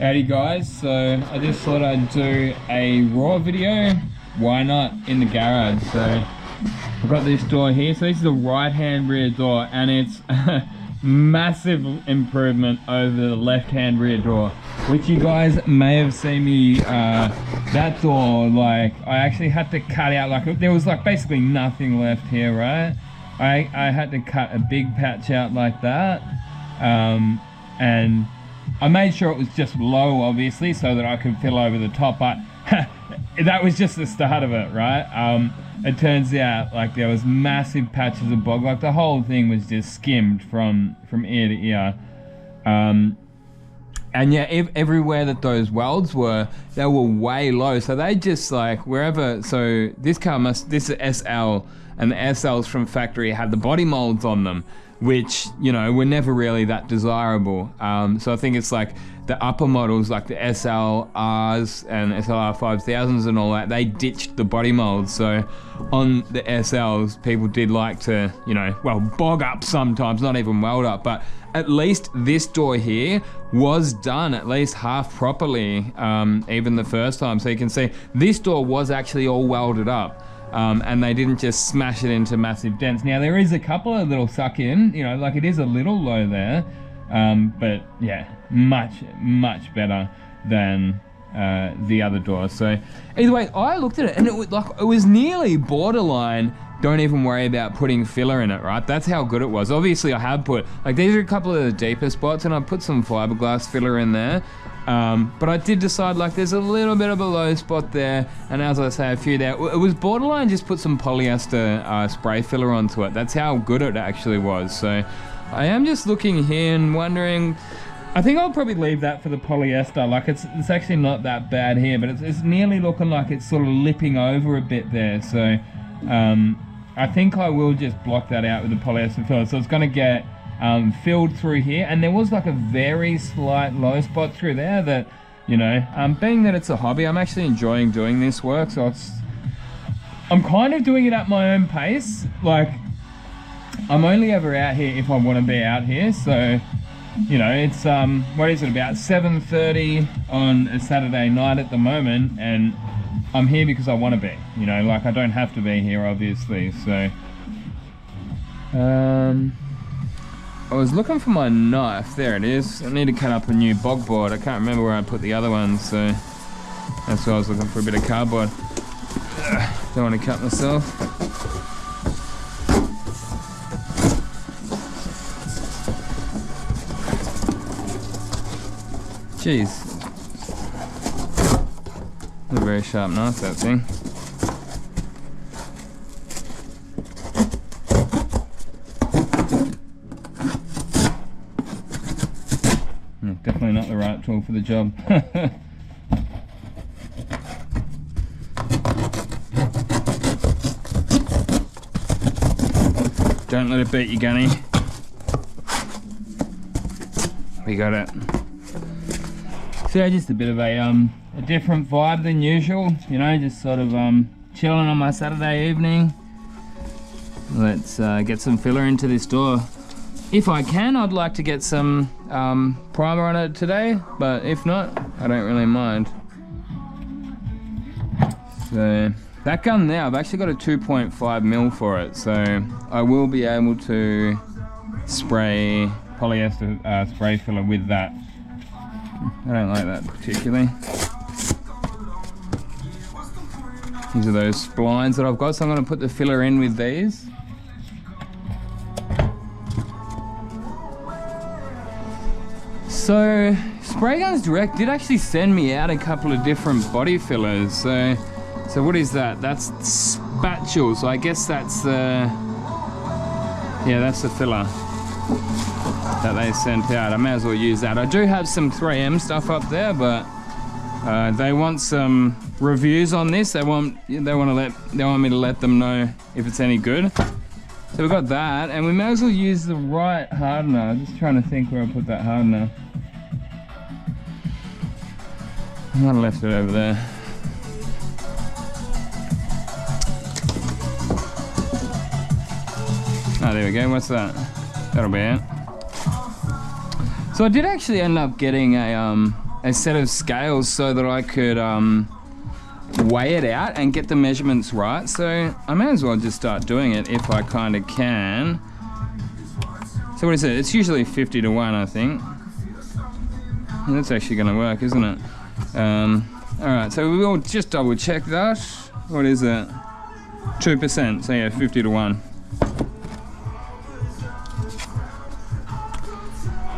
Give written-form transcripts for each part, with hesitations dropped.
Howdy guys, so I just thought I'd do a raw video, why not, in the garage. So I've got this door here, so this is the right hand rear door and it's a massive improvement over the left hand rear door, which you guys may have seen me, that door, like I actually had to cut out, like there was like basically nothing left here, right? I had to cut a big patch out like that, and I made sure it was just low, obviously, so that I could fill over the top, but that was just the start of it, right? It turns out like there was massive patches of bog, like the whole thing was just skimmed from ear to ear. And yeah, everywhere that those welds were, they were way low, so they just like wherever, so this is SL, and the SLs from factory had the body molds on them, which, you know, were never really that desirable. So I think it's like the upper models, like the SLRs and SLR 5000s and all that, they ditched the body molds. So on the SLs, people did like to, you know, well, bog up sometimes, not even weld up, but at least this door here was done at least half properly, even the first time. So you can see this door was actually all welded up. And they didn't just smash it into massive dents. Now there is a couple of little suck in, you know, like it is a little low there, but yeah, much better than the other door. So either way, I looked at it and it was nearly borderline, don't even worry about putting filler in it, right? That's how good it was. Obviously I have put, like these are a couple of the deeper spots and I put some fiberglass filler in there. But I did decide, like, there's a little bit of a low spot there, and as I say, a few there. It was borderline just put some polyester spray filler onto it. That's how good it actually was. So I am just looking here and wondering, I think I'll probably leave that for the polyester. Like it's actually not that bad here, but it's nearly looking like it's sort of lipping over a bit there. So I think I will just block that out with the polyester filler. So it's going to get filled through here, and there was like a very slight low spot through there that, you know, being that it's a hobby, I'm actually enjoying doing this work, so I'm kind of doing it at my own pace. Like I'm only ever out here if I want to be out here, so you know, it's what is it, about 7:30 on a Saturday night at the moment, and I'm here because I want to be, you know, like I don't have to be here obviously. So I was looking for my knife. There it is. I need to cut up a new bog board. I can't remember where I put the other one, so that's why I was looking for a bit of cardboard. Don't want to cut myself. Jeez. It's a very sharp knife, that thing. Definitely not the right tool for the job. Don't let it beat you, Gunny. We got it. So yeah, just a bit of a different vibe than usual. You know, just sort of chilling on my Saturday evening. Let's get some filler into this door. If I can, I'd like to get some primer on it today, but if not, I don't really mind. So that gun there, I've actually got a 2.5mm for it, so I will be able to spray polyester spray filler with that. I don't like that particularly. These are those splines that I've got, so I'm going to put the filler in with these. So Spray Guns Direct did actually send me out a couple of different body fillers. So what is that? That's spatule. So I guess that's the, yeah, that's the filler that they sent out. I may as well use that. I do have some 3M stuff up there, but they want some reviews on this. They want me to let them know if it's any good. So we've got that, and we may as well use the right hardener. I'm just trying to think where I put that hardener. I might have left it over there. Oh, there we go. What's that? That'll be it. So I did actually end up getting a a set of scales so that I could weigh it out and get the measurements right. So I may as well just start doing it if I kind of can. So what is it? It's usually 50 to 1, I think. And that's actually going to work, isn't it? Alright, so we'll just double check that. What is it? 2%, so yeah, 50 to 1.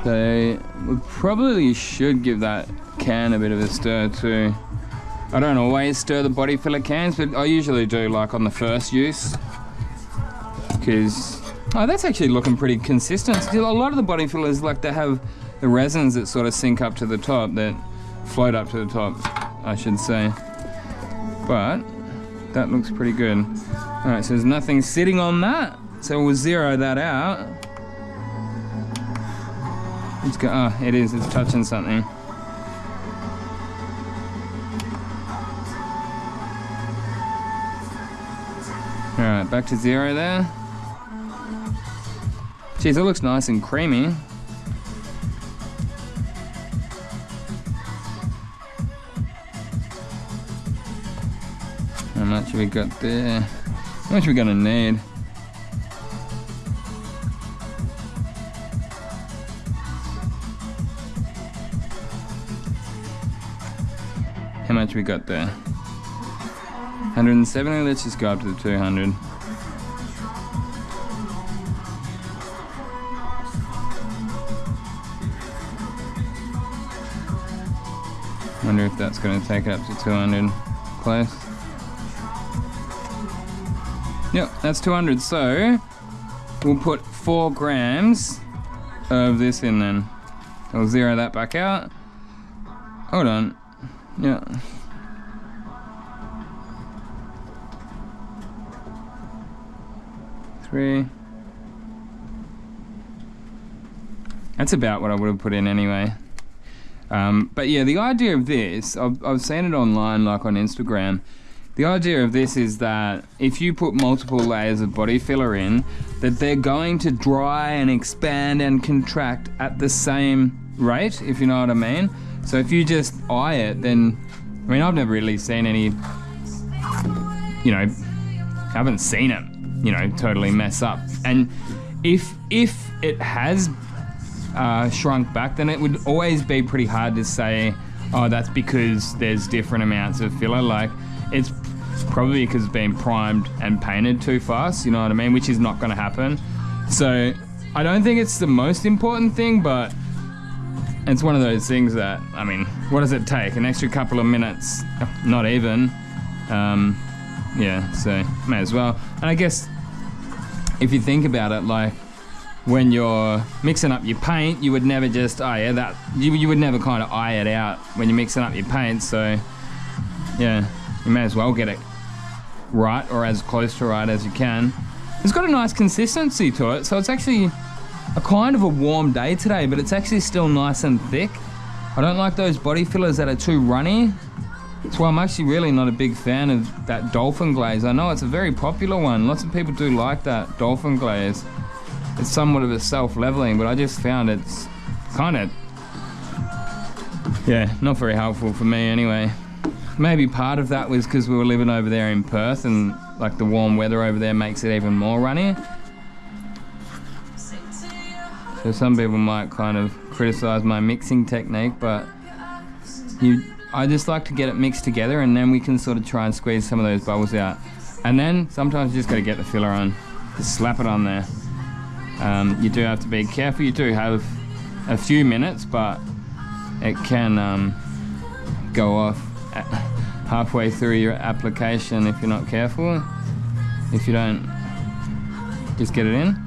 So we probably should give that can a bit of a stir too. I don't always stir the body filler cans, but I usually do, like on the first use. Because, oh, that's actually looking pretty consistent. Still, a lot of the body fillers, like, they have the resins that sort of sink up to the top, that float up to the top, I should say. But that looks pretty good. Alright, so there's nothing sitting on that, so we'll zero that out. Let's go. Oh, it is, it's touching something. Alright, back to 0 there. Geez, it looks nice and creamy. How much have we got there? How much are we gonna need? How much we got there? 170, let's just go up to the 200. Wonder if that's going to take it up to 200. Close. Yep, that's 200. So we'll put 4 grams of this in then. I'll zero that back out. Hold on. Yeah. Three. That's about what I would have put in anyway. But yeah, the idea of this, I've seen it online, like on Instagram. The idea of this is that if you put multiple layers of body filler in, that they're going to dry and expand and contract at the same rate, if you know what I mean. So if you just eye it, then, I mean, I've never really seen any, you know, I haven't seen it, you know, totally mess up. And if it has shrunk back, then it would always be pretty hard to say, oh, that's because there's different amounts of filler. Like, it's probably because it's been primed and painted too fast, you know what I mean, which is not going to happen. So I don't think it's the most important thing, but it's one of those things that, I mean, what does it take? An extra couple of minutes? Not even. Yeah, so may as well. And I guess if you think about it, like, when you're mixing up your paint, you would never just, oh yeah, that, you would never kind of eye it out when you're mixing up your paint. So yeah, you may as well get it right, or as close to right as you can. It's got a nice consistency to it, so it's actually a kind of a warm day today, but it's actually still nice and thick. I don't like those body fillers that are too runny. That's why I'm actually really not a big fan of that dolphin glaze. I know it's a very popular one. Lots of people do like that dolphin glaze. It's somewhat of a self-leveling, but I just found it's kind of, yeah, not very helpful for me anyway. Maybe part of that was because we were living over there in Perth, and like the warm weather over there makes it even more runny. So some people might kind of criticize my mixing technique, but I just like to get it mixed together, and then we can sort of try and squeeze some of those bubbles out. And then sometimes you just got to get the filler on, just slap it on there. You do have to be careful. You do have a few minutes, but it can go off halfway through your application if you're not careful. If you don't just get it in.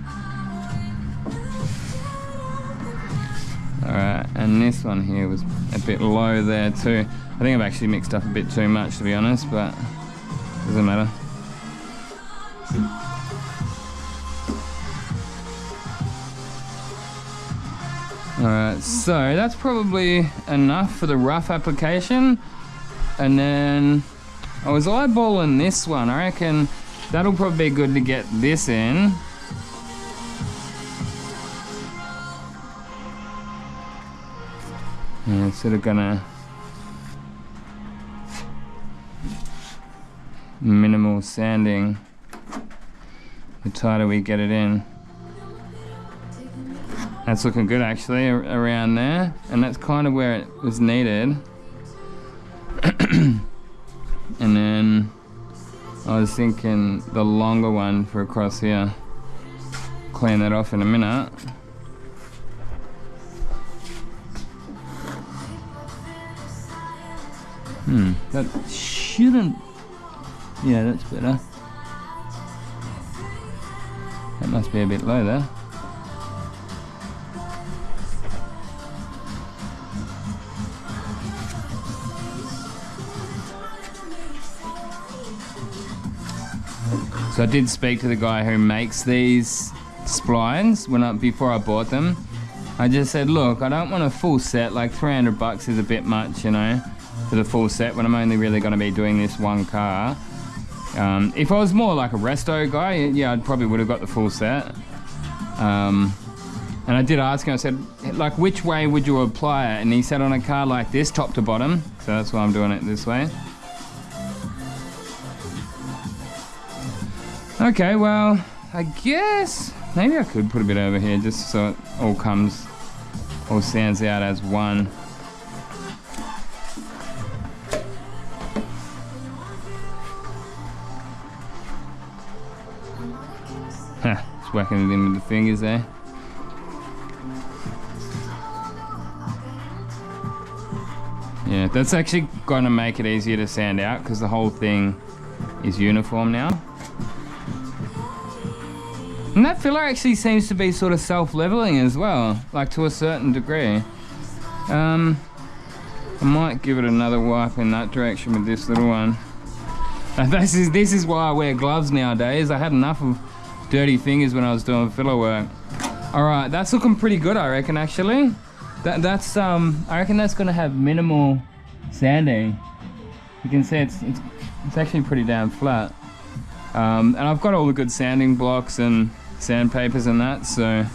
Alright, and this one here was a bit low there too. I think I've actually mixed up a bit too much, to be honest, but doesn't matter. Alright, so that's probably enough for the rough application. And then I was eyeballing this one. I reckon that'll probably be good to get this in. Yeah, it's sort of gonna minimal sanding. The tighter we get it in. That's looking good actually, around there, and that's kind of where it was needed. And then I was thinking the longer one for across here. Clean that off in a minute. That shouldn't... Yeah, that's better. That must be a bit low there. So I did speak to the guy who makes these splines before I bought them. I just said, look, I don't want a full set, like $300 is a bit much, you know, for the full set when I'm only really going to be doing this one car. If I was more like a resto guy, yeah, I probably would have got the full set. And I did ask him, I said, like, which way would you apply it? And he said on a car like this, top to bottom. So that's why I'm doing it this way. Okay, well, I guess maybe I could put a bit over here just so it all sands out as one. Just whacking it in with the fingers there. Yeah, that's actually going to make it easier to sand out because the whole thing is uniform now. And that filler actually seems to be sort of self-leveling as well, like to a certain degree. I might give it another wipe in that direction with this little one. This is why I wear gloves nowadays. I had enough of dirty fingers when I was doing filler work. All right, that's looking pretty good, I reckon. Actually, that's I reckon that's going to have minimal sanding. You can see it's actually pretty damn flat. And I've got all the good sanding blocks and sandpapers and that, so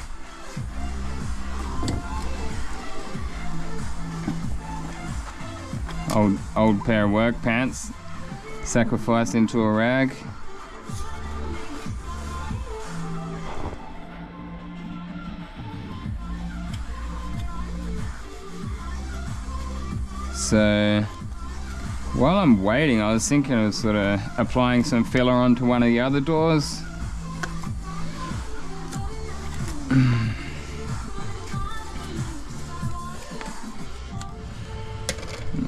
old pair of work pants sacrificed into a rag. So while I'm waiting, I was thinking of sort of applying some filler onto one of the other doors.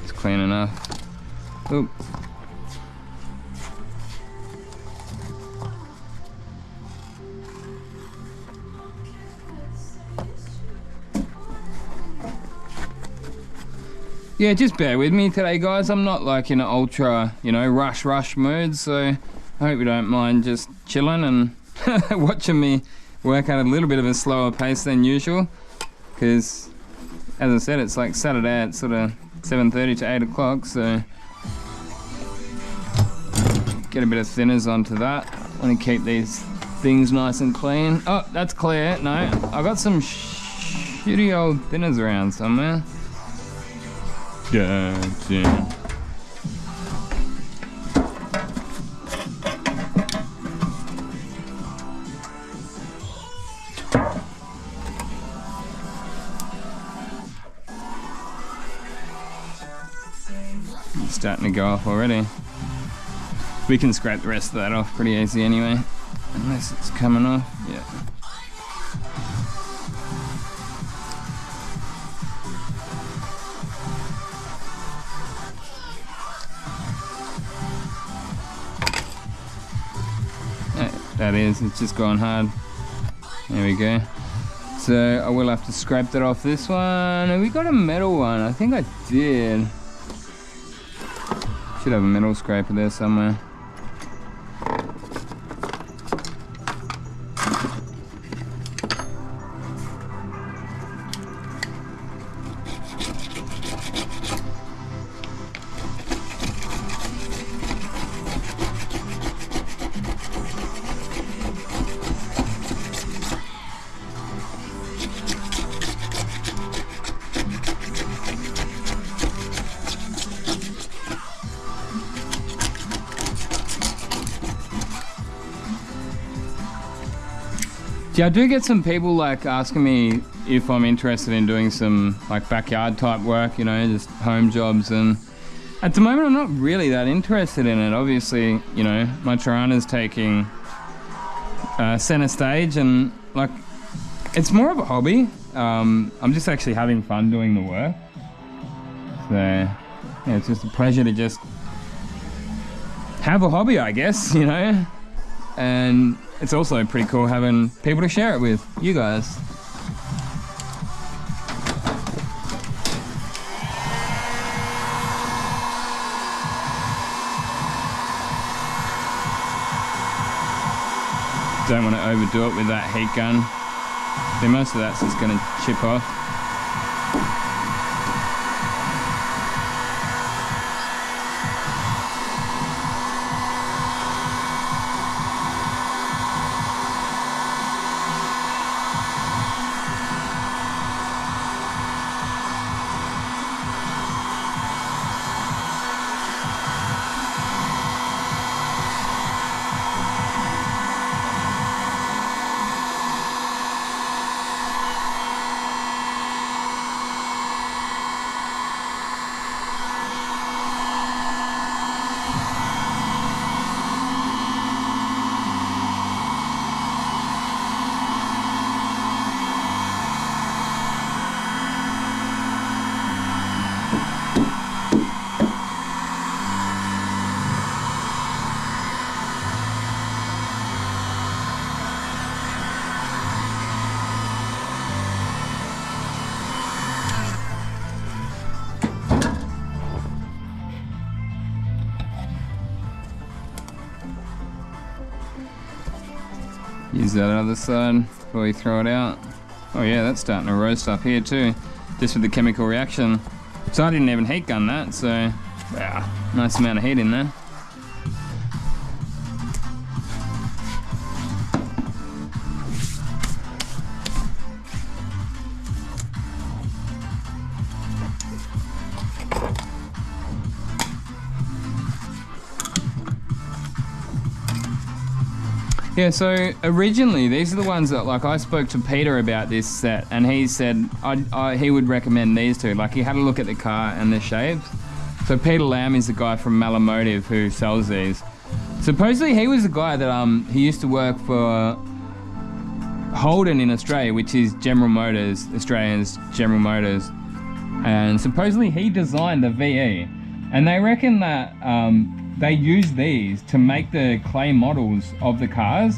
It's clean enough. Oop. Yeah, just bear with me today, guys. I'm not like in an ultra, you know, rush mood, so I hope you don't mind just chilling and watching me work at a little bit of a slower pace than usual. Because, as I said, it's like Saturday at sort of 7:30 to 8 o'clock, so get a bit of thinners onto that. Want to keep these things nice and clean. Oh, that's clear. No, I got some shitty old thinners around somewhere. Gotcha. It's starting to go off already. We can scrape the rest of that off pretty easy anyway, unless it's coming off. Yeah. That is, it's just gone hard. There we go. So I will have to scrape that off this one. Have we got a metal one? I think I did. Should have a metal scraper there somewhere. Yeah, I do get some people like asking me if I'm interested in doing some like backyard type work, you know, just home jobs, and at the moment I'm not really that interested in it. Obviously, you know, my Tirana's taking center stage, and like it's more of a hobby. I'm just actually having fun doing the work. So yeah, it's just a pleasure to just have a hobby, I guess, you know. And it's also pretty cool having people to share it with, you guys. Don't want to overdo it with that heat gun. Then most of that's just going to chip off. Use that other side before we throw it out. Oh yeah, that's starting to roast up here too, just with the chemical reaction. So I didn't even heat gun that, so wow, nice amount of heat in there. Yeah, so originally these are the ones that, like, I spoke to Peter about this set, and he said he would recommend these two. Like, he had a look at the car and the shapes. So Peter Lamb is the guy from Malamotive who sells these. Supposedly he was the guy that he used to work for Holden in Australia, which is General Motors, Australia's General Motors, and supposedly he designed the VE, and they reckon that they use these to make the clay models of the cars.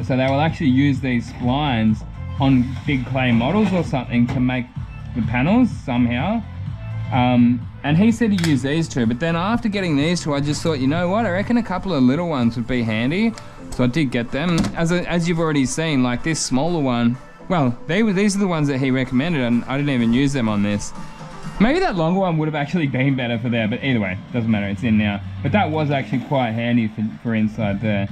So they will actually use these splines on big clay models or something to make the panels somehow. And he said he used these two, but then after getting these two, I just thought, you know what, I reckon a couple of little ones would be handy. So I did get them. As you've already seen, like this smaller one, well, these are the ones that he recommended, and I didn't even use them on this. Maybe that longer one would have actually been better for there, but either way, doesn't matter, it's in now. But that was actually quite handy for inside there.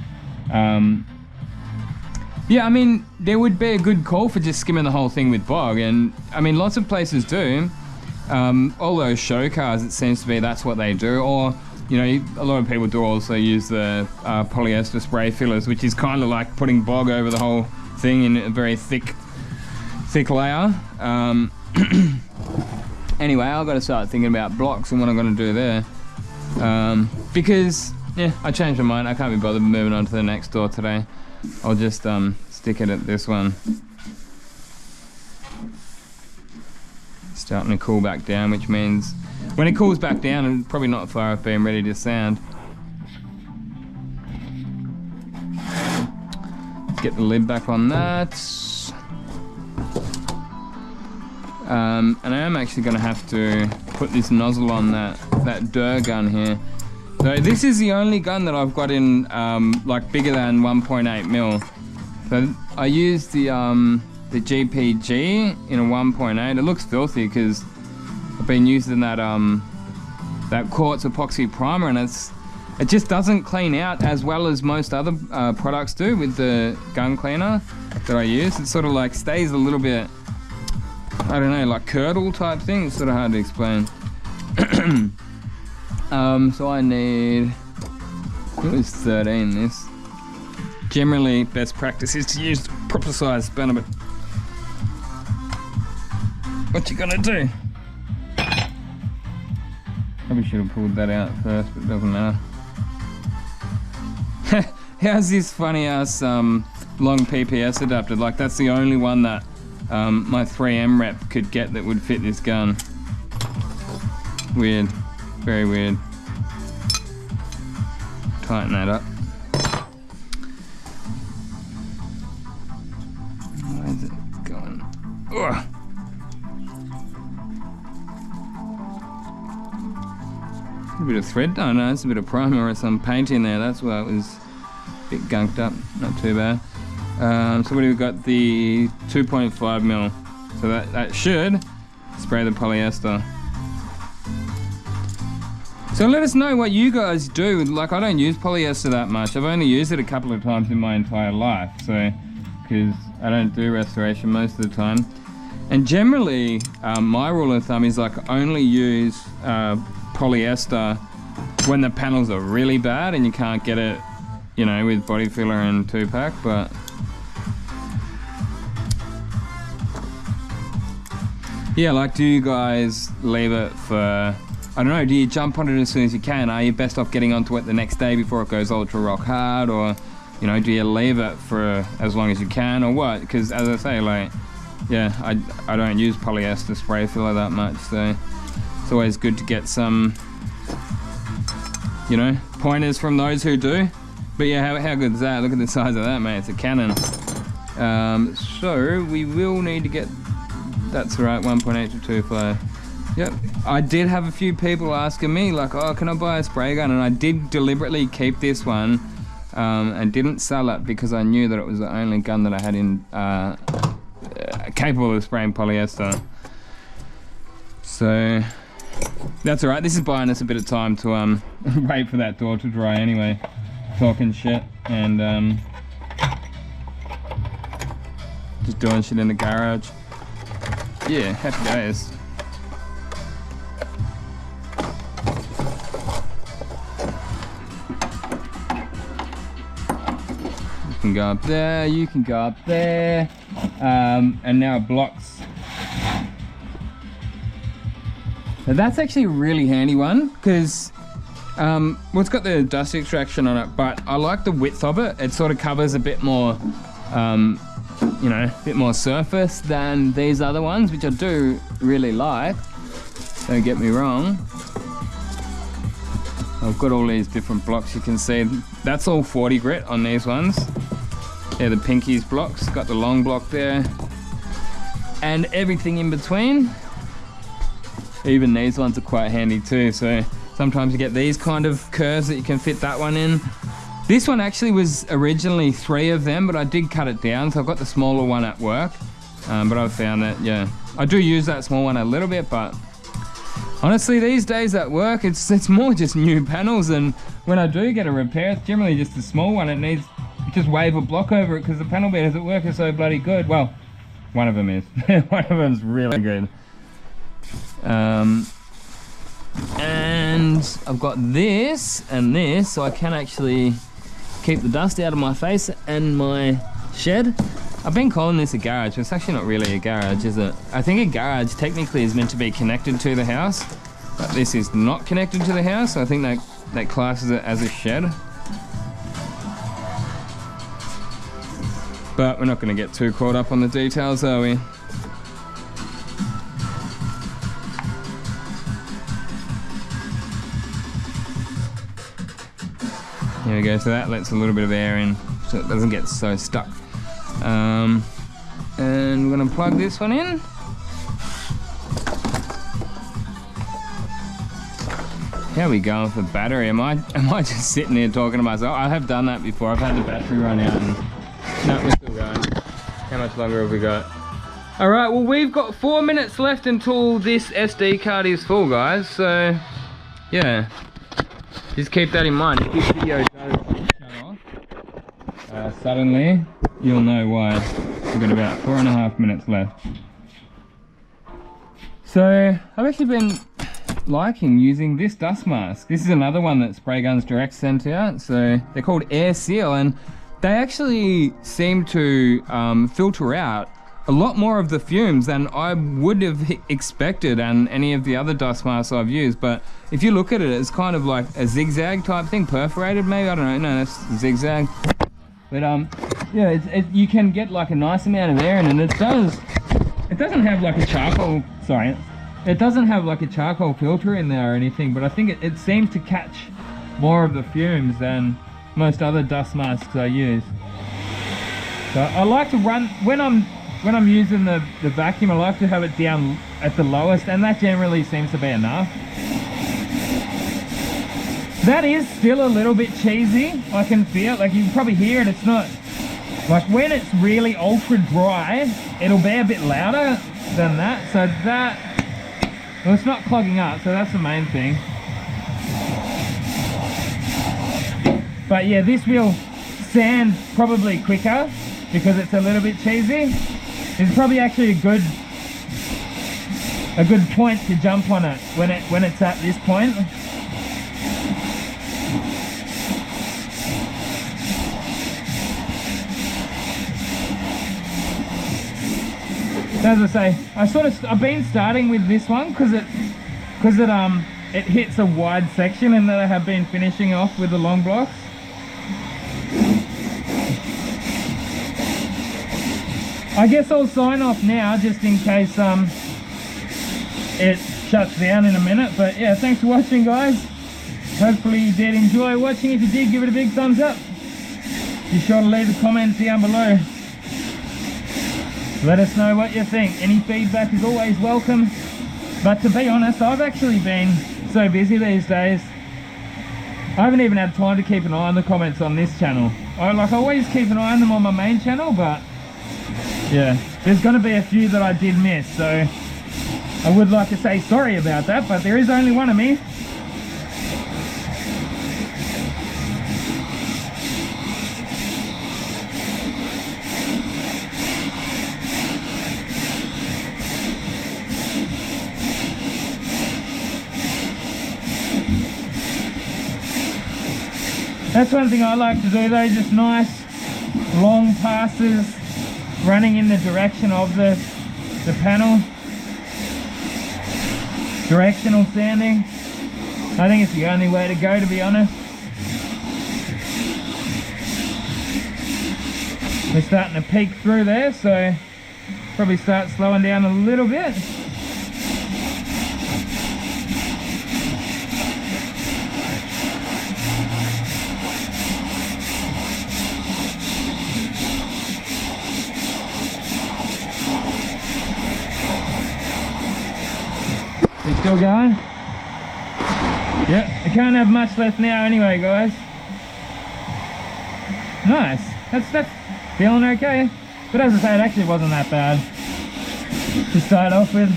Yeah, I mean, there would be a good call for just skimming the whole thing with bog, and I mean, lots of places do. All those show cars, it seems to be that's what they do, or, you know, a lot of people do also use the polyester spray fillers, which is kind of like putting bog over the whole thing in a very thick layer. Anyway, I've got to start thinking about blocks and what I'm going to do there. Because, yeah, I changed my mind. I can't be bothered moving on to the next door today. I'll just stick it at this one. Starting to cool back down, which means when it cools back down, it's probably not far off being ready to sand. Let's get the lid back on that. And I am actually going to have to put this nozzle on that Durr gun here. So this is the only gun that I've got in like bigger than 1.8 mil. So I used the GPG in a 1.8. It looks filthy because I've been using that quartz epoxy primer, and it just doesn't clean out as well as most other products do with the gun cleaner that I use. It sort of like stays a little bit, I don't know, like curdle type thing. It's sort of hard to explain. So I need, it was 13 this. generally best practice is to use proper size spanner, but what you gonna do? Probably should have pulled that out first, but it doesn't matter. How's this funny ass long PPS adapter? Like, that's the only one that my 3M rep could get that would fit this gun. Weird, very weird. Tighten that up. Where's it going? Ugh. A bit of thread, oh no, it's a bit of primer or some paint in there, that's why it was a bit gunked up, not too bad. So what do we got? The 2.5mm, so that should spray the polyester. So let us know what you guys do. Like, I don't use polyester that much, I've only used it a couple of times in my entire life, so, because I don't do restoration most of the time. And generally, my rule of thumb is like only use polyester when the panels are really bad and you can't get it, you know, with body filler and 2-pack, but yeah, like, do you guys leave it for, I don't know, do you jump on it as soon as you can? Are you best off getting onto it the next day before it goes ultra rock hard? Or, you know, do you leave it for as long as you can, or what? Because as I say, like, yeah, I don't use polyester spray filler that much, so it's always good to get some, you know, pointers from those who do. But yeah, how good is that? Look at the size of that, mate. It's a cannon. So we will need to get, that's right, 1.8 to 2.5. Yep. I did have a few people asking me, like, oh, can I buy a spray gun? And I did deliberately keep this one and didn't sell it because I knew that it was the only gun that I had in capable of spraying polyester. So that's alright, this is buying us a bit of time to wait for that door to dry anyway. Talking shit and just doing shit in the garage. Yeah, happy days. You can go up there, you can go up there. And now it blocks. Now that's actually a really handy one because well, it's got the dust extraction on it, but I like the width of it. It sort of covers a bit more, you know, a bit more surface than these other ones, which I do really like. Don't get me wrong. I've got all these different blocks you can see. That's all 40 grit on these ones. They're the pinkies blocks, got the long block there. And everything in between. Even these ones are quite handy too, so sometimes you get these kind of curves that you can fit that one in. This one actually was originally 3 of them, but I did cut it down, so I've got the smaller one at work. But I've found that, yeah, I do use that small one a little bit, but honestly these days at work it's more just new panels, and when I do get a repair it's generally just a small one. It needs just wave a block over it because the panel beaters at work are so bloody good. Well, one of them is. One of them's really good. And I've got this and this, so I can actually keep the dust out of my face and my shed. I've been calling this a garage, but it's actually not really a garage, is it? I think a garage technically is meant to be connected to the house, but this is not connected to the house, so I think that classes it as a shed. But we're not going to get too caught up on the details, are we? There we go, so that lets a little bit of air in so it doesn't get so stuck. And we're going to plug this one in. How are we going with the battery? Am I just sitting here talking to myself? I have done that before. I've had the battery run out and no, we're still going. How much longer have we got? Alright, well we've got 4 minutes left until this SD card is full, guys, so yeah, just keep that in mind. If this video does shut off suddenly, you'll know why. We've got about 4.5 minutes left. So I've actually been liking using this dust mask. This is another one that Spray Guns Direct sent out, so they're called Air Seal, and they actually seem to filter out a lot more of the fumes than I would have expected and any of the other dust masks I've used. But if you look at it, it's kind of like a zigzag type thing, perforated maybe, I don't know, no, that's zigzag. But yeah, you can get like a nice amount of air in, and it doesn't have like a charcoal, sorry, it doesn't have like a charcoal filter in there or anything, but I think it seems to catch more of the fumes than most other dust masks I use. So I like to run, when I'm using the vacuum, I like to have it down at the lowest, and that generally seems to be enough. That is still a little bit cheesy. I can feel, like you can probably hear it, it's not, like when it's really ultra dry, it'll be a bit louder than that. So that, well, it's not clogging up, so that's the main thing. But yeah, this will sand probably quicker because it's a little bit cheesy. It's probably actually a good point to jump on it when it's at this point. As I say, I've been starting with this one because it hits a wide section, and that I have been finishing off with the long blocks. I guess I'll sign off now just in case it shuts down in a minute. But yeah, thanks for watching, guys. Hopefully you did enjoy watching. If you did, give it a big thumbs up. Be sure to leave a comment down below. Let us know what you think. Any feedback is always welcome. But to be honest, I've actually been so busy these days, I haven't even had time to keep an eye on the comments on this channel. I always keep an eye on them on my main channel, but yeah, there's going to be a few that I did miss. So I would like to say sorry about that, but there is only one of me. That's one thing I like to do though, just nice long passes running in the direction of the panel. Directional sanding. I think it's the only way to go, to be honest. We're starting to peak through there, so probably start slowing down a little bit. You still going? Yep, I can't have much left now anyway, guys. Nice, that's feeling okay. But as I say, it actually wasn't that bad to start off with.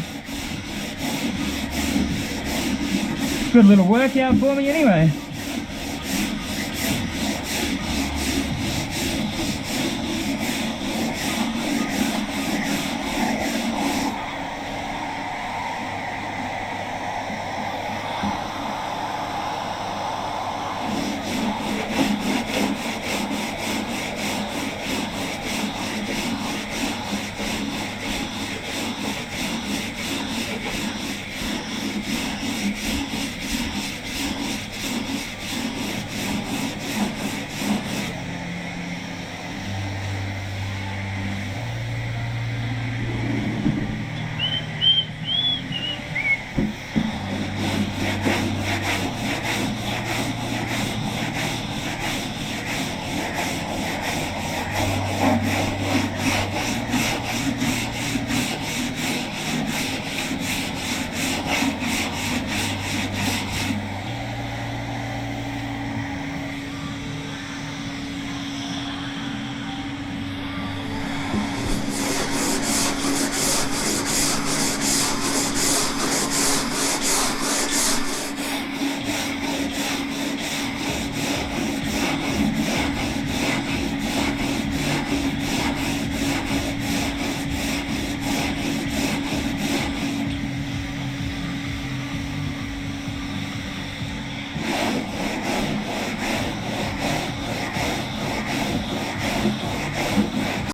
Good little workout for me anyway.